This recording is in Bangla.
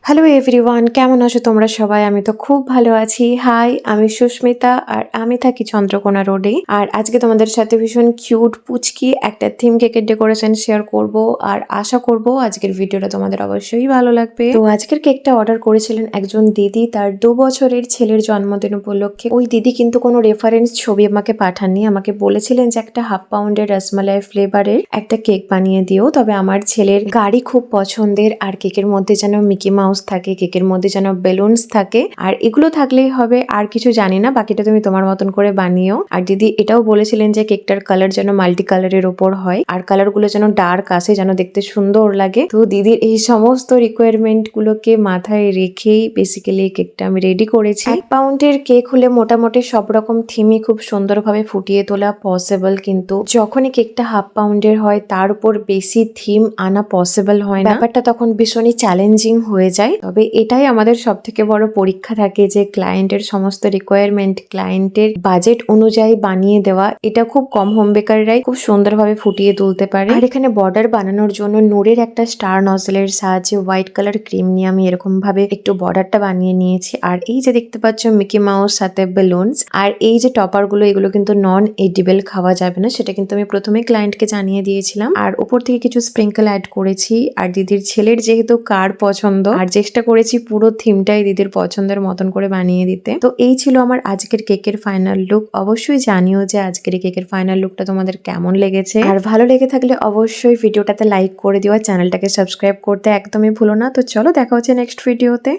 হ্যালো এভরিওয়ান, কেমন আছো তোমরা সবাই? আমি তো খুব ভালো আছি। হাই, আমি সুস্মিতা আর আমি থাকি চন্দ্রকোনা রোডে। আর আজকে তোমাদের সাথে ভীষণ কিউট পুচকি একটা থিম কেকের ডেকোরেশন শেয়ার করব আর আশা করব আজকের ভিডিওটা তোমাদের অবশ্যই ভালো লাগবে। তো আজকের কেকটা অর্ডার করেছিলেন একজন দিদি তার 2 বছরের ছেলের জন্মদিন উপলক্ষে। ওই দিদি কিন্তু কোনো রেফারেন্স ছবি আমাকে পাঠাননি, আমাকে বলেছিলেন যে একটা 1/2 পাউন্ডের রসমালাই ফ্লেভারের একটা কেক বানিয়ে দিও। তবে আমার ছেলের গাড়ি খুব পছন্দের আর কেকের মধ্যে যেন মিকি মাউস থাকে, কেকের মধ্যে যেন বেলুনস থাকে, আর এগুলো থাকলেই হবে, আর কিছু জানি না, বাকিটা তুমি তোমার মতন করে বানিও। আর দিদি এটাও বলেছিলেন যে কেকটার কালার যেন মাল্টি কালারের ওপর হয় আর কালার গুলো যেন ডার্ক আসে, যেন দেখতে সুন্দর লাগে। তো দিদির এই সমস্ত রিকোয়ারমেন্ট গুলোকে মাথায় রেখেই বেসিক্যালি কেকটা আমি রেডি করেছি। 1 পাউন্ডের কেক হলে মোটামুটি সব রকম থিমই খুব সুন্দরভাবে ফুটিয়ে তোলা পসিবল, কিন্তু যখনই কেকটা 1/2 পাউন্ডের হয় তার উপর বেশি থিম আনা পসিবল হয় না, ব্যাপারটা তখন ভীষণই চ্যালেঞ্জিং হয়ে যায়। তবে এটাই আমাদের সব থেকে বড় পরীক্ষা থাকে যে ক্লায়েন্টের সমস্ত রিকোয়ারমেন্ট ক্লায়েন্টের বাজেট অনুযায়ী বানিয়ে দেওয়া। এটা খুব কম হোম বেকাররাই খুব সুন্দরভাবে ফুটিয়ে তুলতে পারে। আর এখানে বর্ডার বানানোর জন্য নূরের একটা স্টার নজলের সাহায্যে হোয়াইট কালার ক্রিম নিয়ে আমি এরকম ভাবে একটু বর্ডারটা বানিয়ে নিয়েছি। আর এই যে দেখতে পাচ্ছ মিকি মাউস সাথে বেলুনস, আর এই যে টপার গুলো, এগুলো কিন্তু নন এডিবল, খাওয়া যাবে না, সেটা কিন্তু আমি প্রথমে ক্লায়েন্টকে জানিয়ে দিয়েছিলাম। আর উপর থেকে কিছু স্প্রিঙ্কেল অ্যাড করেছি। আর দিদির ছেলের যেহেতু কার পছন্দ, আর চেষ্টা করেছি পুরো থিমটাই দিদির পছন্দের মতন করে বানিয়ে দিতে। তো এই ছিল আমার আজকের কেকের ফাইনাল লুক। অবশ্যই জানিও যে আজকের এই কেকের ফাইনাল লুকটা তোমাদের কেমন লেগেছে, আর ভালো লেগে থাকলে অবশ্যই ভিডিওটাতে লাইক করে দিও, চ্যানেলটাকে সাবস্ক্রাইব করতে একদমই ভুলো না। তো চলো দেখা হচ্ছে নেক্সট ভিডিওতে।